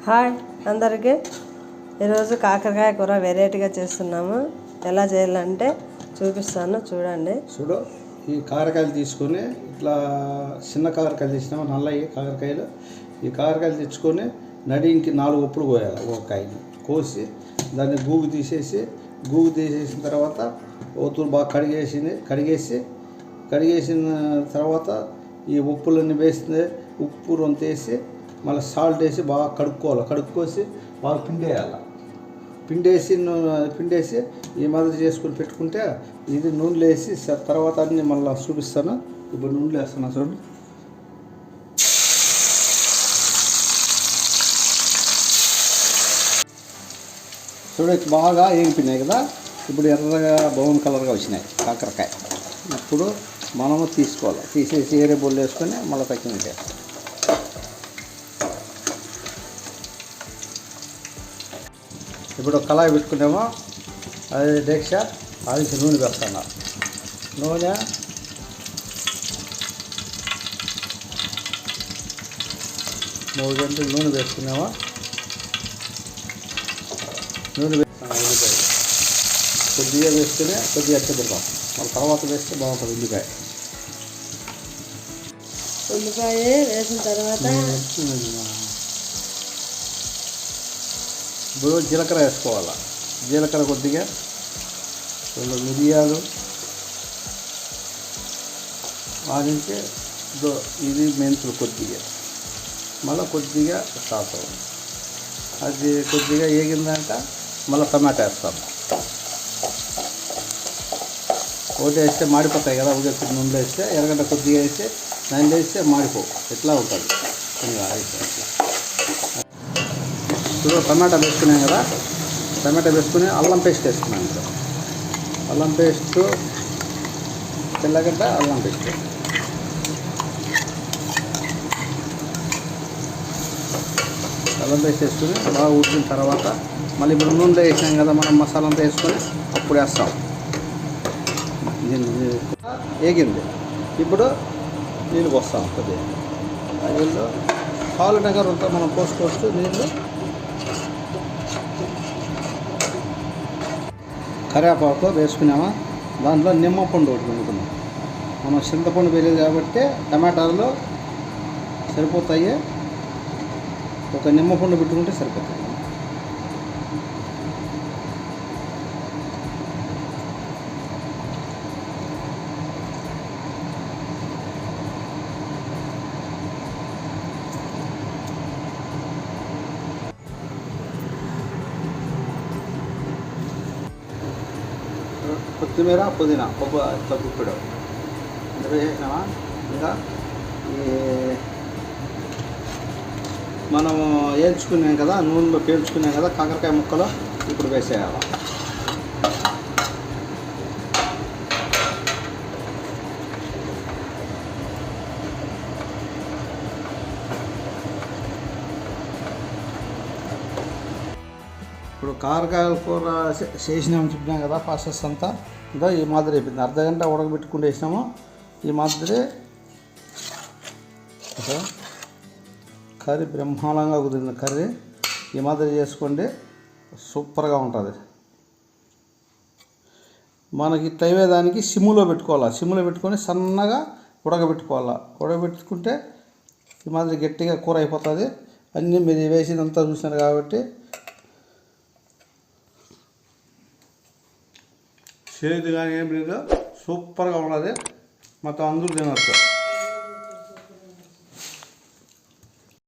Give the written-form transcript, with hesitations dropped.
Hi అందరికీ ఈరోజు కాకరకాయ కూర వెరైటీగా చేస్తున్నాము. ఎలా చేయాలంటే చూపిస్తాను, చూడండి. చూడు, ఈ కాకరకాయలు తీసుకొని ఇట్లా చిన్న కాకరకాయలు తీసినాము, నల్లవి కాకరకాయలు. ఈ కాకరకాయలు తెచ్చుకొని నడికి 4 ఉప్పులు కోయాలి. ఒక కాయని కోసి దాన్ని గూగు తీసేసిన తర్వాత ఒత్తులు బాగా కడిగేసిన తర్వాత ఈ ఉప్పులన్నీ వేసి ఉప్పు రొంతేసి మళ్ళీ సాల్ట్ వేసి బాగా కడుక్కోసి బాగా పిండేసి ఈ మాదిరి చేసుకొని పెట్టుకుంటే ఇది నూనెలో వేసి తర్వాత అన్ని మళ్ళీ చూపిస్తాను. ఇప్పుడు నూనెలో వేస్తున్నా చూడండి. చూడండి, బాగా ఏగిపోయినాయి కదా. ఇప్పుడు ఎర్రగా బ్రౌన్ కలర్గా వచ్చినాయి కాకరకాయ. ఇప్పుడు మనము తీసేసి ఏరే బొల్లు వేసుకొని మళ్ళీ తగ్గినట్టే. ఇప్పుడు కళాయి పెట్టుకునేమో అది డేక్ష అది నూనె వేస్తాను. నూనె 3 గంటలు నూనె వేసుకునేమో. నూనె వేస్తాను కొద్దిగా వేసుకుని కొద్దిగా పెడతాం. మళ్ళీ తర్వాత వేస్తే బాగుంటుంది. ఉల్లిపాయ వేసిన తర్వాత ఇప్పుడు జీలకర్ర వేసుకోవాలి. జీలకర్ర కొద్దిగా, 2 మిరియాలు వాడించి ఇది మెంతులు కొద్దిగా, మళ్ళీ కొద్దిగా సాసు. అది కొద్దిగా వేగిందాక మళ్ళీ టమాటా వేస్తాము. ఒకటి వేస్తే మాడిపోతాయి కదా. ఒకటి నూనెలో వేస్తే ఎర్రగడ్డ కొద్దిగా వేస్తే దాన్ని వేస్తే మాడిపోవు. ఎట్లా ఉంటుంది ఇప్పుడు టమాటా వేసుకున్నాం కదా. టమాటా వేసుకుని అల్లం పేస్ట్ వేసుకున్నాం. అల్లం పేస్ట్, తెల్లగడ్డ, అల్లం పేస్ట్. అల్లం పేస్ట్ వేసుకుని బాగా ఉడికిన తర్వాత మళ్ళీ ఇప్పుడు నూనెలో వేసాం కదా మనం, మసాలా అంతా వేసుకొని అప్పుడు వేస్తాం. వేగింది. ఇప్పుడు నీళ్ళు పోస్తాం. కొద్దిగా నీళ్ళు పాలు నగర్ అంతా మనం పోసుకోవచ్చు. నీళ్ళు కరివేపాకు వేసుకున్నామా. దాంట్లో నిమ్మపండు ఒకటి వండుకున్నాం. మనం చింతపండు వేయలేదు కాబట్టి టమాటాలు సరిపోతాయి. ఒక నిమ్మపండు పెట్టుకుంటే సరిపోతాయి. కొత్తిమీర, పుదీనా, గుప్పిడు వేసేసినామా. ఇంకా ఈ మనము వేయించుకున్నాం కదా, నూనెలో పేల్చుకున్నాం కదా కాకరకాయ ముక్కలు, ఇప్పుడు వేసేయాలి. ఇప్పుడు కాకరకాయల కూర చేసినామని చెప్పినాం కదా. ప్రాసెస్ అంతా ఇంకా ఈ మాదిరి అయిపోయింది. అర్ధగంట ఉడకబెట్టుకుంటూ వేసినాము. ఈ మాదిరి కర్రీ బ్రహ్మాండంగా కుదిరింది. కర్రీ ఈ మాదిరి చేసుకోండి, సూపర్గా ఉంటుంది. మనకి ఇట్లా అయ్యేదానికి సిమ్ములో పెట్టుకోవాలి. సిమ్ములో పెట్టుకొని సన్నగా ఉడకబెట్టుకుంటే ఈ మాదిరి గట్టిగా కూర అయిపోతుంది. అన్నీ మీరు వేసినంతా చూసినారు కాబట్టి చేదు కానీ ఏం లేదు, సూపర్గా ఉన్నది. మొత్తం అందరూ తినవచ్చు.